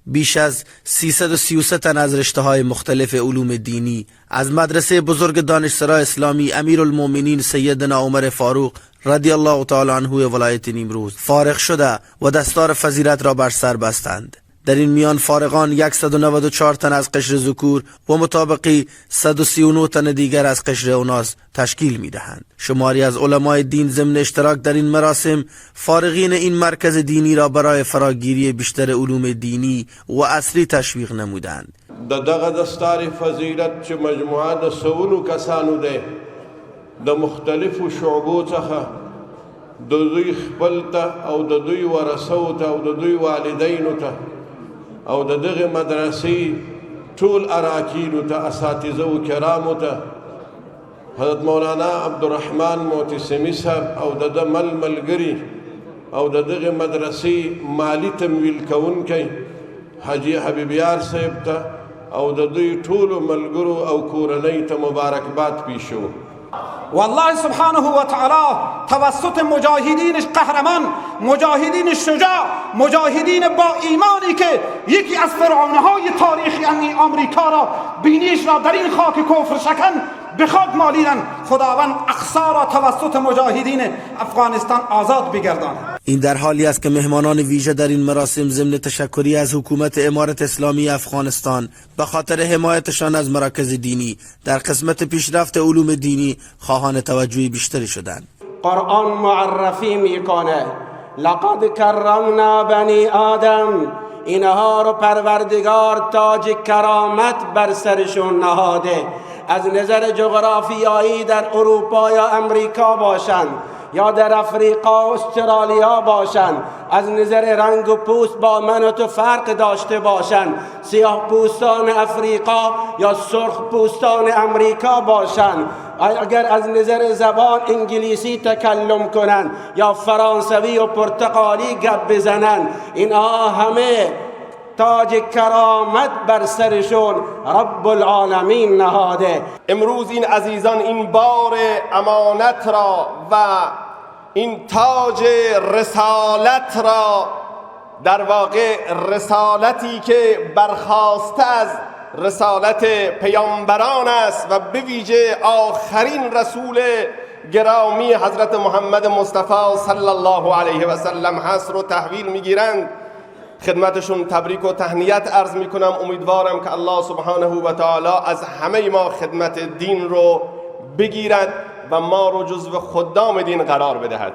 بیش از 333 تن از رشته‌های مختلف علوم دینی از مدرسه بزرگ دانشسرای اسلامی امیرالمومنین سیدنا عمر فاروق رضی الله تعالی عنه ولایت نیمروز فارغ شده و دستار فضیلت را بر سر بستند. در این میان فارغان 194 تن از قشر ذکور و مطابقی 139 تن دیگر از قشر اناث تشکیل می دهند. شماری از علمای دین ضمن اشتراک در این مراسم فارغین این مرکز دینی را برای فراگیری بیشتر علوم دینی و عصری تشویق نمودند. دغه دستار فضیلت چې مجموعه د سونو کسانو ده د مختلفو شعبو څخه د دوی خپل ته او د دوی ورثو ته او د دوی والدینو ته او د دغه مدرسې ټول اراکینو ته اساتذه او کرامو ته حضرت مولانا عبدالرحمن معتصمی صاحب او د ملګری او د دغه مدرسې مالی تمویل کوونکی حاجی حبیب یار صاحب ته او د دوی ټولو ملګرو او کورنۍ ته مبارکباد پیشو. والله سبحانه و تعالی توسط مجاهدین قهرمان، مجاهدین شجاع، مجاهدین با ایمانی که یکی از فرعونهای تاریخی آمریکا را بینیش را در این خاک کفر شکن به خاک مالیدن، خداوند اقصا را توسط مجاهدین افغانستان آزاد بگرداند. این در حالی است که مهمانان ویژه در این مراسم ضمن تشکری از حکومت امارت اسلامی افغانستان به خاطر حمایتشان از مراکز دینی در قسمت پیشرفت علوم دینی خواهان توجه بیشتری شدند. قرآن معرفی میکنه لقد کرمنا بنی آدم، اینها رو پروردگار تاج کرامت بر سرشون نهاده. از نظر جغرافیایی در اروپا یا امریکا باشند یا در افریقا و استرالیا باشند، از نظر رنگ و پوست با من و تو فرق داشته باشند، سیاه پوستان افریقا یا سرخ پوستان امریکا باشند، اگر از نظر زبان انگلیسی تکلم کنند یا فرانسوی و پرتغالی گپ بزنند، اینها همه تاج کرامت بر سرشون رب العالمین نهاده. امروز این عزیزان این بار امانت را و این تاج رسالت را، در واقع رسالتی که برخواسته از رسالت پیامبران است و به ویژه آخرین رسول گرامی حضرت محمد مصطفی صلی الله علیه و سلم هست رو تحویل میگیرند. خدمتشون تبریک و تهنیت عرض میکنم. امیدوارم که الله سبحانه و تعالی از همه ما خدمت دین رو بگیرد و ما رو جزو خدام دین قرار بدهد.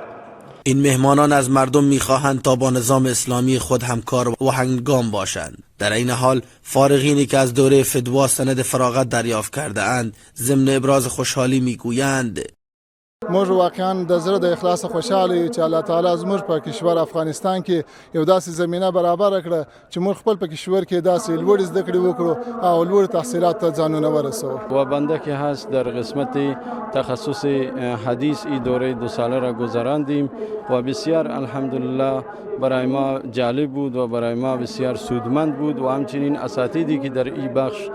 این مهمانان از مردم میخواهند تا با نظام اسلامی خود همکار و همگام باشند. در این حال فارغینی که از دوره فدوا سند فراغت دریافت کرده اند ضمن ابراز خوشحالی میگویند موږ واقعا د زړه د اخلاص خوشاله چې الله تعالی زموږ په کشور افغانستان کې یو داسې زمينه برابر کړه چې موږ خپل په کشور کې داسې لوړ زده کړې وکړو او لوړ تحصیلات ته ځانونه ورسو. و بنده که هست در قسمت تخصص حدیث این دوره 2 ساله را گذراندیم و بسیار الحمدلله برای ما جالب بود و برای ما بسیار سودمند بود و همچنین اساتیدی که در این بخش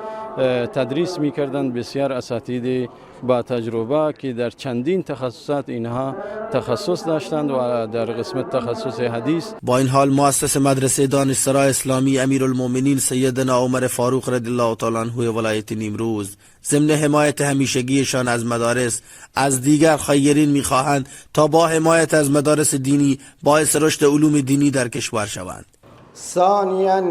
تدریس می‌کردند بسیار اساتید با تجربه که در چندین تخصصات اینها تخصص داشتند و در قسمت تخصص حدیث. با این حال مؤسس مدرسه دانشسرای اسلامی امیرالمومنین سیدنا عمر فاروق رضی الله تعالی عنه ولایت نیمروز ضمن حمایت همیشگیشان از مدارس از دیگر خیرین می‌خواهند تا با حمایت از مدارس دینی باعث رشد علوم دینی در کشور شوند. ثانیاً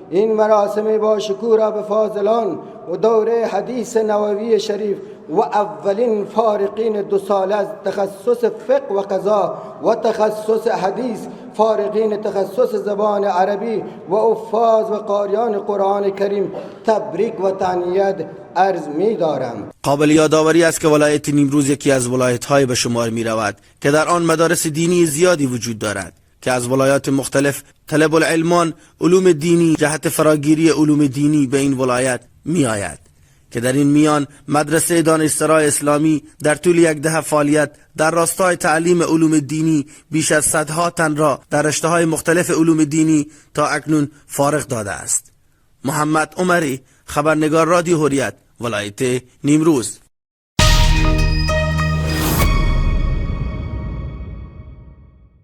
این مراسم با شکوه را به فاضلان و دوره حدیث نووی شریف و اولین فارغین 2 ساله از تخصص فقه و قضا و تخصص حدیث، فارغین تخصص زبان عربی و حفاظ و قاریان قرآن کریم تبریک و تهنیت عرض می دارم. قابل یادآوری است که ولایت نیمروز یکی از ولایت‌های به شمار می رود که در آن مدارس دینی زیادی وجود دارد که از ولایات مختلف طلب العلمان علوم دینی جهت فراگیری علوم دینی به این ولایت می آید که در این میان مدرسه دانشسرای اسلامی در طول 1 دهه فعالیت در راستای تعلیم علوم دینی بیش از 100 تن را در رشته‌های مختلف علوم دینی تا اکنون فارغ داده است. محمد عمری، خبرنگار رادیو حریت، ولایت نیمروز.